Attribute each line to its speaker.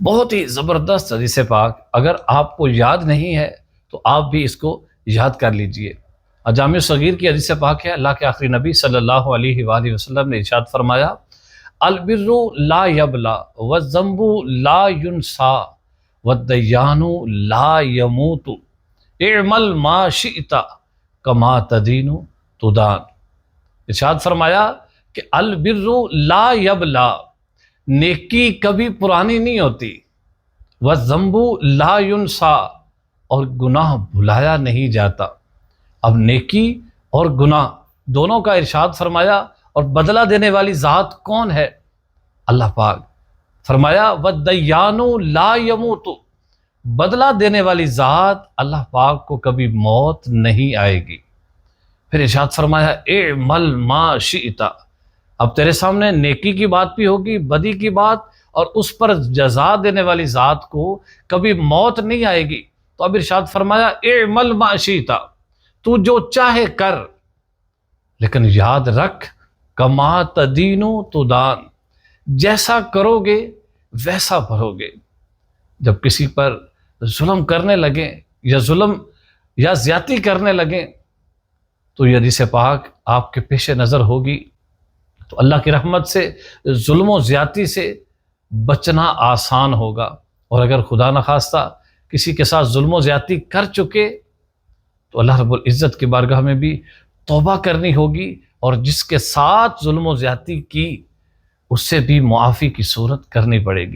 Speaker 1: بہت ہی زبردست حدیث پاک، اگر آپ کو یاد نہیں ہے تو آپ بھی اس کو یاد کر لیجئے۔ جامع صغیر کی حدیث پاک ہے، اللہ کے آخری نبی صلی اللہ علیہ وآلہ وسلم نے ارشاد فرمایا، البر لا یبلا والذنب لا ینسا والدیان لا یموت اعمل ما شئت کما تدین تدان۔ ارشاد فرمایا کہ البر لا یبلا، نیکی کبھی پرانی نہیں ہوتی، والذنب لا ینسا، اور گناہ بھلایا نہیں جاتا۔ اب نیکی اور گناہ دونوں کا ارشاد فرمایا، اور بدلہ دینے والی ذات کون ہے؟ اللہ پاک۔ فرمایا والدیان لا یموت، بدلہ دینے والی ذات اللہ پاک کو کبھی موت نہیں آئے گی۔ پھر ارشاد فرمایا اعمل ما شئت، اب تیرے سامنے نیکی کی بات بھی ہوگی، بدی کی بات، اور اس پر جزا دینے والی ذات کو کبھی موت نہیں آئے گی۔ تو اب ارشاد فرمایا اعمل ما شئت، تو جو چاہے کر، لیکن یاد رکھ کما تدین تدان، جیسا کرو گے ویسا بھرو گے۔ جب کسی پر ظلم کرنے لگیں یا ظلم یا زیادتی کرنے لگیں تو یہ حدیث پاک آپ کے پیش نظر ہوگی، تو اللہ کی رحمت سے ظلم و زیادتی سے بچنا آسان ہوگا۔ اور اگر خدا نخواستہ کسی کے ساتھ ظلم و زیادتی کر چکے تو اللہ رب العزت کی بارگاہ میں بھی توبہ کرنی ہوگی، اور جس کے ساتھ ظلم و زیادتی کی اس سے بھی معافی کی صورت کرنی پڑے گی۔